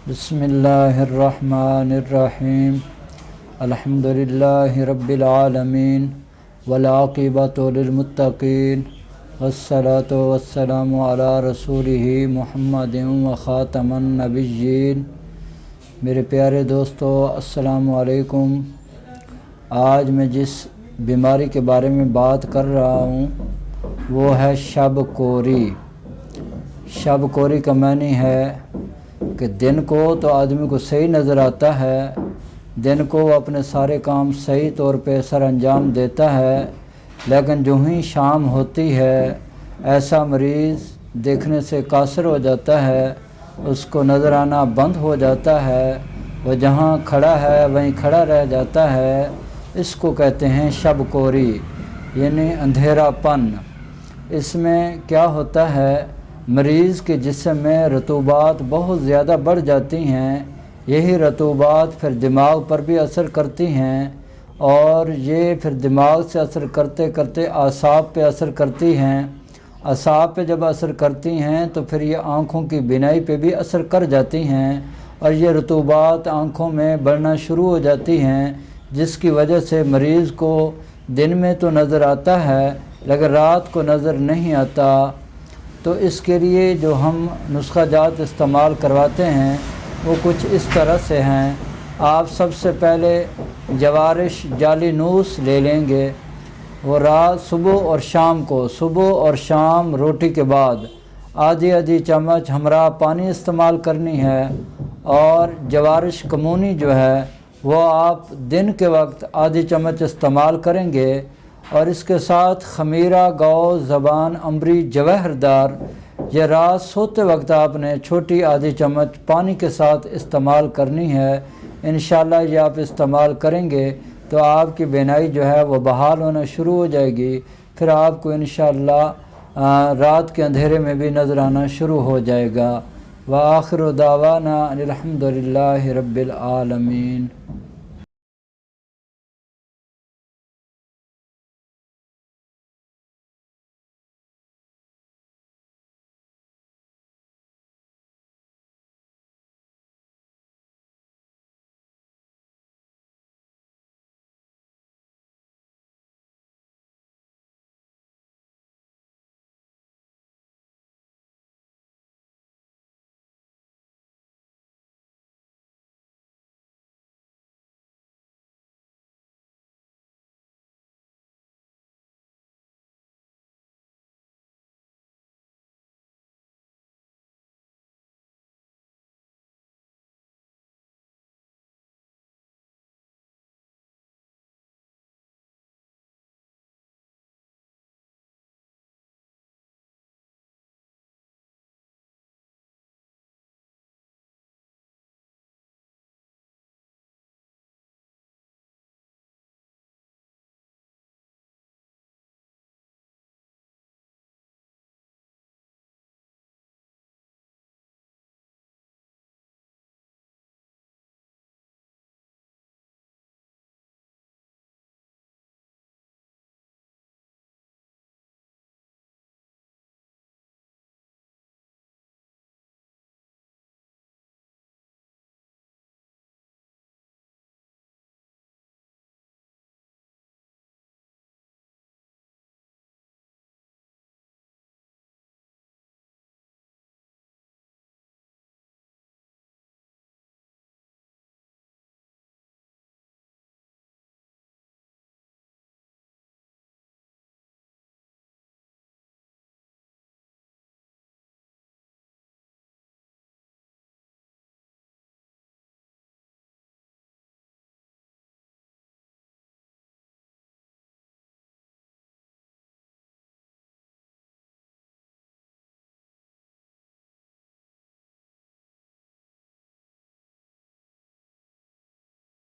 بسم اللہ الرحمن الرحیم الحمد للہ رب العالمین والعاقبۃ للمتقین والصلاۃ والسلام علی رسولہ محمد وخاتم النبیین۔ میرے پیارے دوستو، السلام علیکم۔ آج میں جس بیماری کے بارے میں بات کر رہا ہوں وہ ہے شب کوری۔ شب کوری کا معنی ہے کہ دن کو تو آدمی کو صحیح نظر آتا ہے، دن کو وہ اپنے سارے کام صحیح طور پہ سر انجام دیتا ہے، لیکن جو ہی شام ہوتی ہے ایسا مریض دیکھنے سے قاصر ہو جاتا ہے، اس کو نظر آنا بند ہو جاتا ہے، وہ جہاں کھڑا ہے وہیں کھڑا رہ جاتا ہے۔ اس کو کہتے ہیں شب کوری، یعنی اندھیرا پن۔ اس میں کیا ہوتا ہے، مریض کے جسم میں رطوبات بہت زیادہ بڑھ جاتی ہیں، یہی رطوبات پھر دماغ پر بھی اثر کرتی ہیں، اور یہ پھر دماغ سے اثر کرتے کرتے اعصاب پہ اثر کرتی ہیں۔ اعصاب پہ جب اثر کرتی ہیں تو پھر یہ آنکھوں کی بینائی پہ بھی اثر کر جاتی ہیں، اور یہ رطوبات آنکھوں میں بڑھنا شروع ہو جاتی ہیں، جس کی وجہ سے مریض کو دن میں تو نظر آتا ہے لیکن رات کو نظر نہیں آتا۔ تو اس کے لیے جو ہم نسخہ جات استعمال کرواتے ہیں وہ کچھ اس طرح سے ہیں۔ آپ سب سے پہلے جوارش جعلی نوس لے لیں گے، وہ رات صبح اور شام روٹی کے بعد آدھی چمچ ہمراہ پانی استعمال کرنی ہے، اور جوارش کمونی جو ہے وہ آپ دن کے وقت آدھی چمچ استعمال کریں گے، اور اس کے ساتھ خمیرہ، گو، زبان، امبری، جوہر دار یہ رات سوتے وقت آپ نے چھوٹی آدھی چمچ پانی کے ساتھ استعمال کرنی ہے۔ انشاءاللہ یہ آپ استعمال کریں گے تو آپ کی بینائی جو ہے وہ بحال ہونا شروع ہو جائے گی، پھر آپ کو انشاءاللہ رات کے اندھیرے میں بھی نظر آنا شروع ہو جائے گا۔ وآخر دعوانا الحمد للہ رب العالمین۔